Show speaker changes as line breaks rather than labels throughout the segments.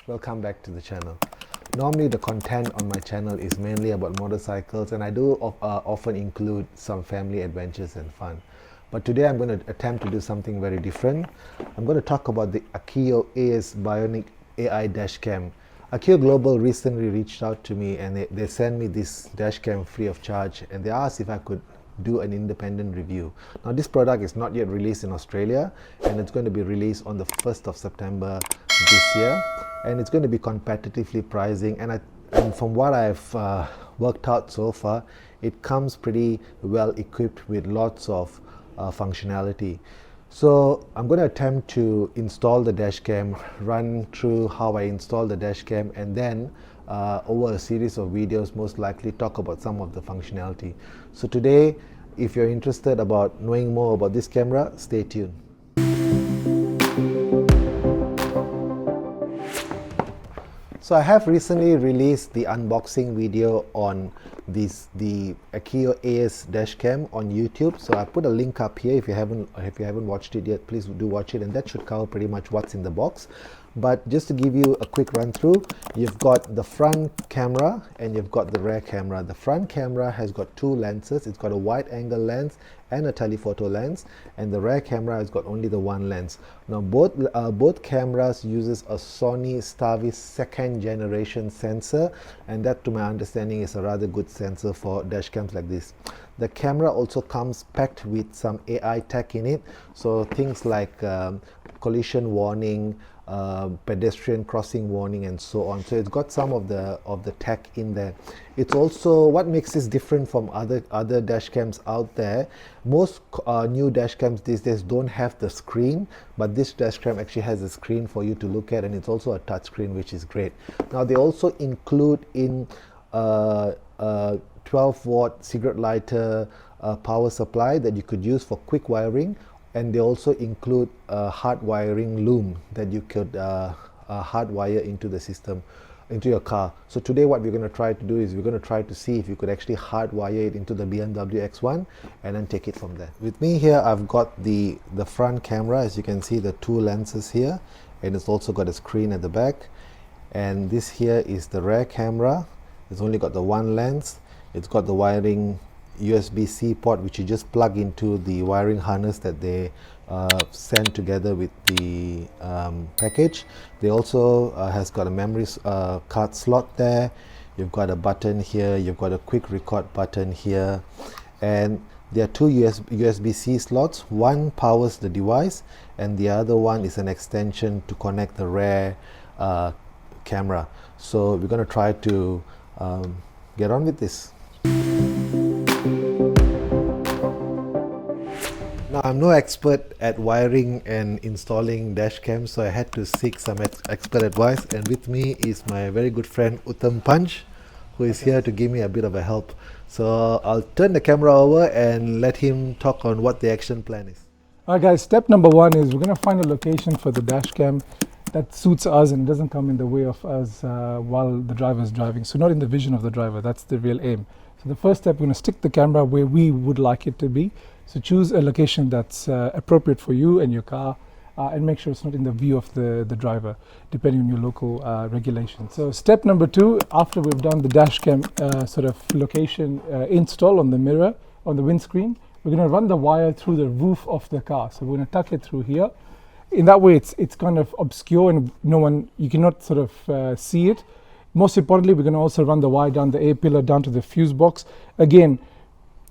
welcome back to the channel. Normally the content on my channel is mainly about motorcycles, and I do often include some family adventures and fun. But today I'm going to attempt to do something very different. I'm going to talk about the Akeeyo EYES Bionic AI Dashcam. Akeeyo Global recently reached out to me and they sent me this dashcam free of charge, and they asked if I could do an independent review. Now this product is not yet released in Australia, and it's going to be released on the 1st of September this year, and it's going to be competitively pricing, and from what I've worked out so far, it comes pretty well equipped with lots of functionality. So I'm going to attempt to install the dashcam, run through how I install the dashcam, and then over a series of videos most likely talk about some of the functionality. So today, if you're interested about knowing more about this camera, stay tuned. So I have recently released the unboxing video on the Akeeyo EYES dashcam on YouTube. So I put a link up here. If you haven't watched it yet, please do watch it, and that should cover pretty much what's in the box. But just to give you a quick run through, you've got the front camera and you've got the rear camera. The front camera has got two lenses. It's got a wide angle lens and a telephoto lens, and the rear camera has got only the one lens. Now both cameras uses a Sony Starvis 2nd generation sensor, and that, to my understanding, is a rather good sensor for dashcams like this. The camera also comes packed with some AI tech in it, so things like collision warning, pedestrian crossing warning, and so on. So it's got some of the tech in there. It's also what makes this different from other dashcams out there. Most new dashcams these days don't have the screen, but this dashcam actually has a screen for you to look at, and it's also a touch screen, which is great. Now they also include in 12-watt cigarette lighter power supply that you could use for quick wiring, and they also include a hard wiring loom that you could hardwire into the system, into your car. So today what we're going to try to do is we're going to try to see if you could actually hardwire it into the BMW X1 and then take it from there. With me here I've got the front camera. As you can see, the two lenses here, and it's also got a screen at the back. And this here is the rear camera. It's only got the one lens. It's got the wiring USB-C port, which you just plug into the wiring harness that they send together with the package. They also has got a memory card slot there. You've got a button here. You've got a quick record button here, and there are two USB-C slots. One powers the device, and the other one is an extension to connect the rear camera. So we're going to try to get on with this. Now, I'm no expert at wiring and installing dash cams, so I had to seek some expert advice, and with me is my very good friend Uttam Punj, who is here to give me a bit of a help. So I'll turn the camera over and let him talk on what the action plan is.
Alright guys, step number one is we're going to find a location for the dash cam that suits us and doesn't come in the way of us while the driver is driving. So not in the vision of the driver, that's the real aim. So the first step, we're going to stick the camera where we would like it to be. So choose a location that's appropriate for you and your car, and make sure it's not in the view of the driver, depending on your local regulations. So step number two, after we've done the dash cam sort of location install on the mirror, on the windscreen, we're going to run the wire through the roof of the car. So we're going to tuck it through here. In that way, it's kind of obscure and you cannot sort of see it. Most importantly, we're going to also run the wire down the A pillar down to the fuse box. Again,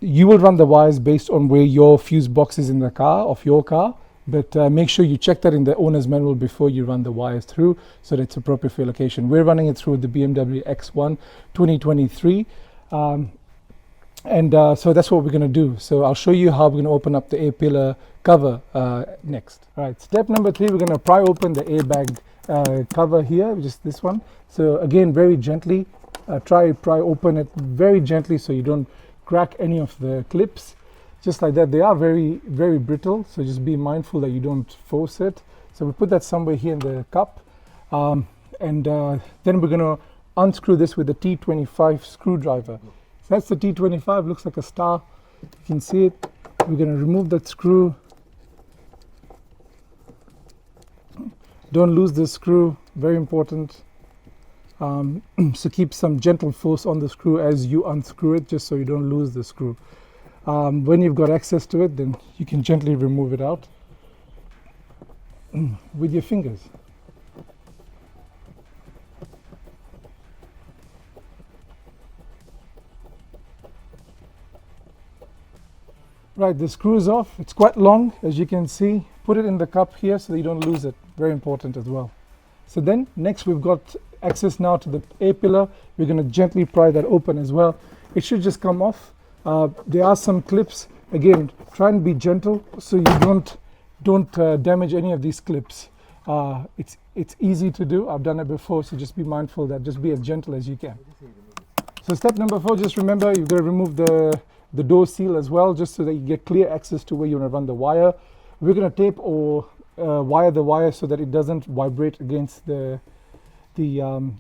you will run the wires based on where your fuse box is in the car, of your car, but make sure you check that in the owner's manual before you run the wires through, so that it's appropriate for your location. We're running it through the BMW X1 2023, so that's what we're going to do. So I'll show you how we're going to open up the A pillar cover next. All right, step number three, we're going to pry open the airbag cover here, just this one. So again, very gently, pry open it very gently so you don't crack any of the clips, just like that. They are very, very brittle, so just be mindful that you don't force it. So we put that somewhere here in the cup, then we're going to unscrew this with the T25 screwdriver. So that's the T25, looks like a star, you can see it. We're going to remove that screw. Don't lose this screw, very important. So keep some gentle force on the screw as you unscrew it, just so you don't lose the screw. When you've got access to it, then you can gently remove it out with your fingers. Right, the screw is off. It's quite long, as you can see. Put it in the cup here so that you don't lose it. Very important as well. So then, next we've got access now to the A-pillar. We're going to gently pry that open as well. It should just come off. There are some clips. Again, try and be gentle so you don't damage any of these clips. It's easy to do. I've done it before, so just be mindful that just be as gentle as you can. So step number 4, just remember you've got to remove the door seal as well, just so that you get clear access to where you want to run the wire. We're going to tape or wire the wire so that it doesn't vibrate against the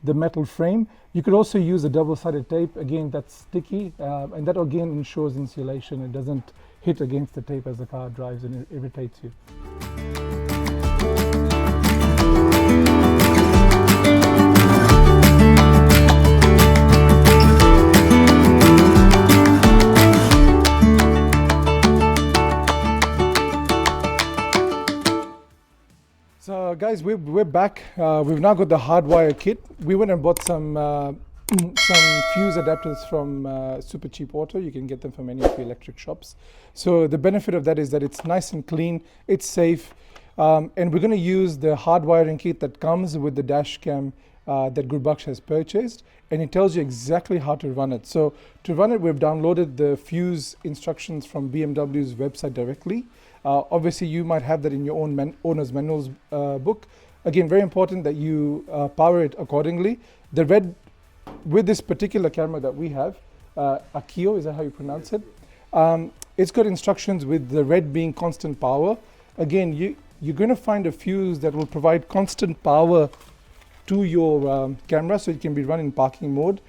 metal frame. You could also use a double-sided tape. Again, that's sticky, and that again ensures insulation. It doesn't hit against the tape as the car drives and it irritates you. So guys, we're back. We've now got the hardwire kit. We went and bought some fuse adapters from Super Cheap Auto. You can get them from any of the electric shops. So the benefit of that is that it's nice and clean, it's safe, and we're going to use the hardwiring kit that comes with the dash cam that Gurbaksh has purchased, and it tells you exactly how to run it. So to run it, we've downloaded the fuse instructions from BMW's website directly. Obviously, you might have that in your own owner's manuals book. Again, very important that you power it accordingly. The red, with this particular camera that we have, Akeeyo, is that how you pronounce it? It's got instructions with the red being constant power. Again, you're going to find a fuse that will provide constant power to your camera, so it can be run in parking mode.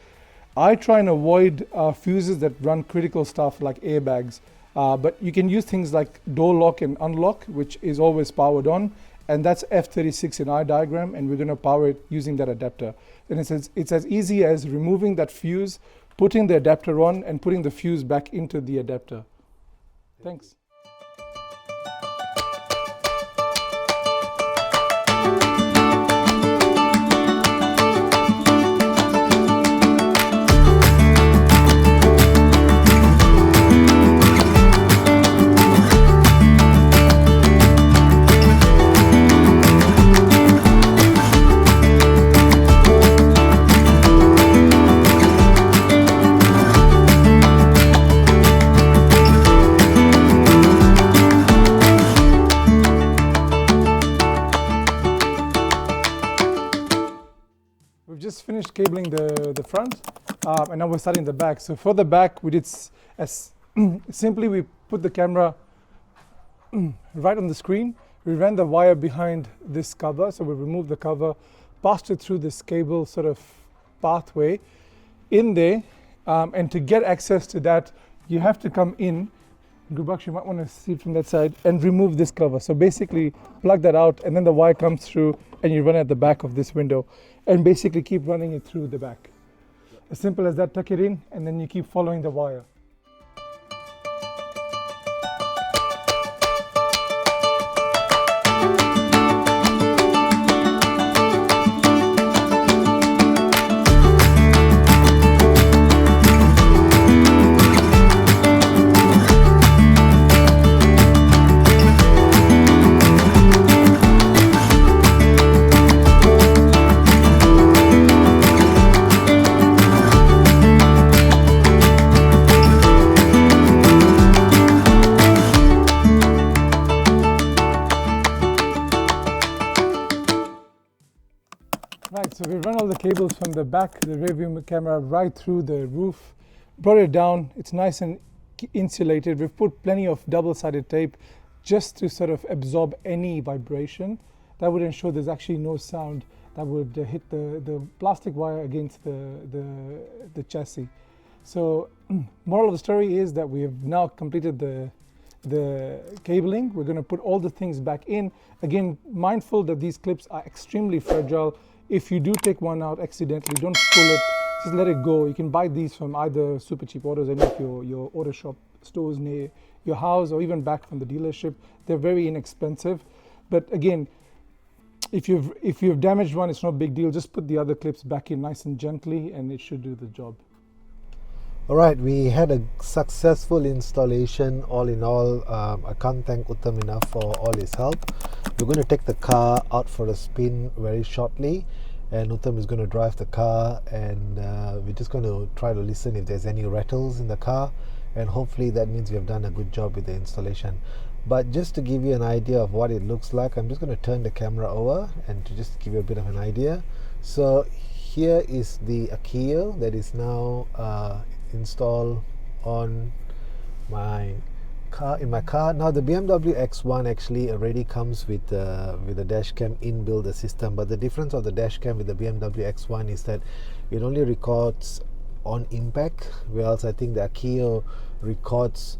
I try and avoid fuses that run critical stuff like airbags. But you can use things like door lock and unlock, which is always powered on, and that's F36 in our diagram, and we're going to power it using that adapter. And it's as easy as removing that fuse, putting the adapter on, and putting the fuse back into the adapter. Thanks. Just finished cabling the front, and now we're starting the back. So for the back, we did simply we put the camera right on the screen. We ran the wire behind this cover, so we removed the cover, passed it through this cable sort of pathway in there, and to get access to that, you have to come in. Gurbaksh, you might want to see it from that side and remove this cover. So basically plug that out, and then the wire comes through and you run at the back of this window and basically keep running it through the back. As simple as that, tuck it in and then you keep following the wire. Right, so we run all the cables from the back, the rear view camera, right through the roof, brought it down. It's nice and insulated. We've put plenty of double-sided tape just to sort of absorb any vibration. That would ensure there's actually no sound that would hit the plastic wire against the chassis. So moral of the story is that we have now completed the cabling. We're going to put all the things back in. Again, mindful that these clips are extremely fragile. If you do take one out accidentally, don't pull it, just let it go. You can buy these from either Super Cheap Autos, any of your auto shop stores near your house, or even back from the dealership. They're very inexpensive. But again, if you've damaged one, it's no big deal. Just put the other clips back in nice and gently and it should do the job.
Alright, we had a successful installation all in all. I can't thank Uttam enough for all his help. We're going to take the car out for a spin very shortly, and Uttam is going to drive the car, and we're just going to try to listen if there's any rattles in the car, and hopefully that means we have done a good job with the installation. But just to give you an idea of what it looks like, I'm just going to turn the camera over and to just give you a bit of an idea. So here is the Akeeyo that is now installed on my car, in my car. Now the BMW X1 actually already comes with the dash cam inbuilt system, but the difference of the dash cam with the BMW X1 is that it only records on impact, whereas I think the Akeeyo records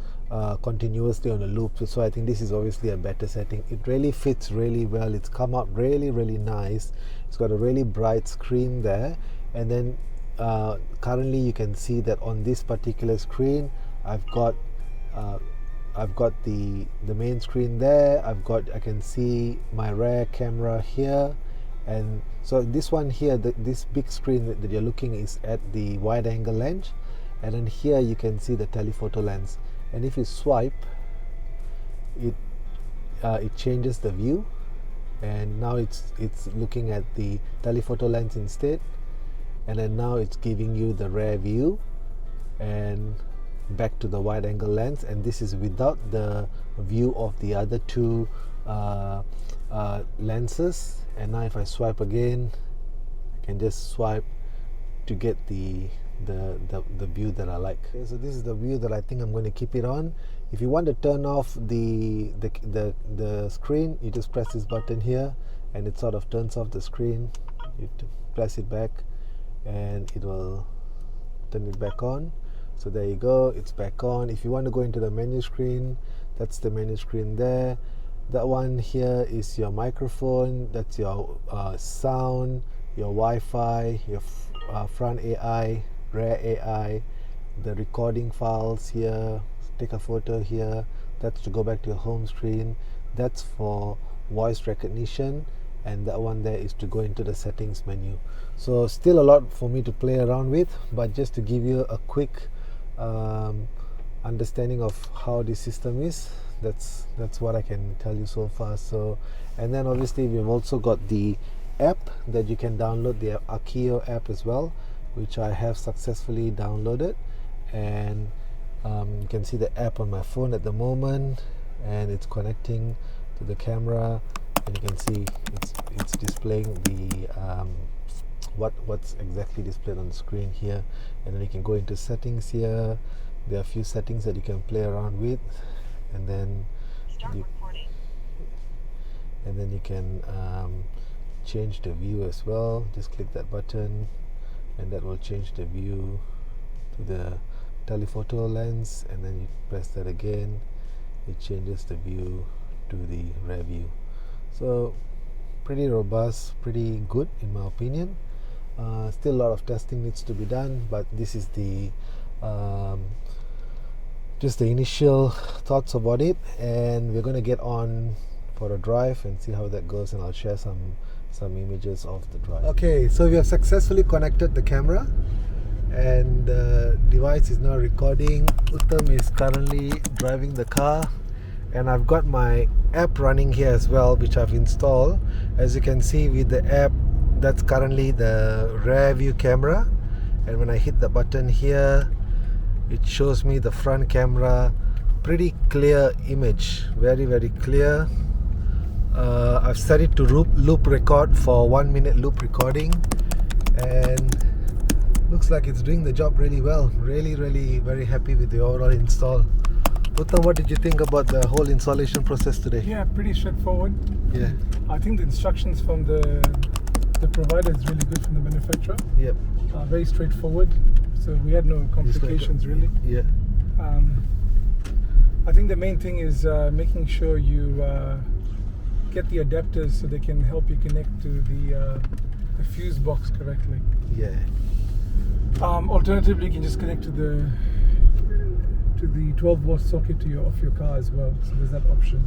continuously on a loop. So I think this is obviously a better setting. It really fits really well. It's come out really nice. It's got a really bright screen there, and then currently you can see that on this particular screen I've got the main screen there. I can see my rear camera here, and so this one here, this big screen that you're looking is at the wide angle lens, and then here you can see the telephoto lens, and if you swipe it changes the view, and now it's looking at the telephoto lens instead, and then now it's giving you the rear view and back to the wide angle lens, and this is without the view of the other two lenses. And now if I swipe again, I can just swipe to get the view that I like. Okay, so this is the view that I think I'm going to keep it on. If you want to turn off the screen, you just press this button here and it sort of turns off the screen. You have to press it back and it will turn it back on. So there you go, it's back on. If you want to go into the menu screen, that's the menu screen there. That one here is your microphone, that's your sound, your Wi-Fi, your front AI, rear AI, the recording files here, take a photo here, that's to go back to your home screen, that's for voice recognition, and that one there is to go into the settings menu. So still a lot for me to play around with, but just to give you a quick understanding of how this system is, that's what I can tell you so far. So, and then obviously we've also got the app that you can download, the Akeeyo app as well, which I have successfully downloaded, and you can see the app on my phone at the moment, and it's connecting to the camera, and you can see it's displaying the what's exactly displayed on the screen here, and then you can go into settings here. There are a few settings that you can play around with, and then you can change the view as well. Just click that button and that will change the view to the telephoto lens, and then you press that again, it changes the view to the rear view. So pretty robust, pretty good in my opinion. Still a lot of testing needs to be done, but this is the just the initial thoughts about it, and we're going to get on for a drive and see how that goes, and I'll share some images of the drive. Okay, so we have successfully connected the camera and the device is now recording. Uttam is currently driving the car, and I've got my app running here as well, which I've installed. As you can see with the app, that's currently the rear view camera, and when I hit the button here, it shows me the front camera. Pretty clear image, very clear. I've set it to loop record for 1 minute loop recording, and looks like it's doing the job really well. Really very happy with the overall install. Uttam, what did you think about the whole installation process today?
Yeah, pretty straightforward.
Yeah,
I think the instructions from the provider is really good from the manufacturer.
Yep.
Very straightforward, so we had no complications really.
Yeah.
I think the main thing is making sure you get the adapters so they can help you connect to the fuse box correctly.
Yeah.
Alternatively, you can just connect to the 12-watt socket of your car as well. So there's that option.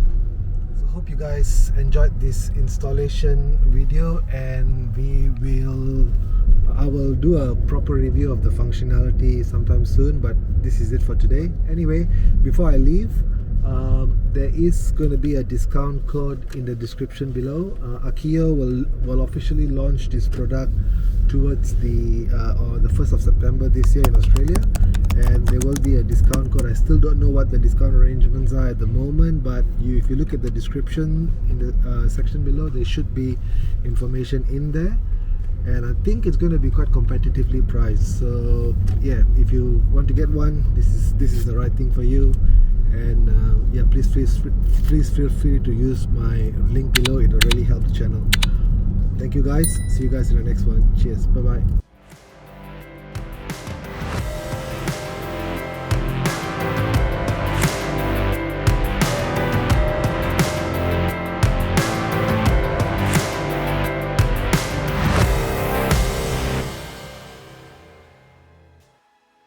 So hope you guys enjoyed this installation video, and I will do a proper review of the functionality sometime soon, but this is it for today. Anyway, before I leave, there is going to be a discount code in the description below. Akeeyo will officially launch this product towards the 1st of September this year in Australia, and there will be a discount code. I still don't know what the discount arrangements are at the moment, but if you look at the description in the section below, there should be information in there, and I think it's going to be quite competitively priced. So yeah, if you want to get one, this is the right thing for you. And yeah, please feel free to use my link below. It will really help the channel. Thank you guys. See you guys in the next one. Cheers. Bye bye.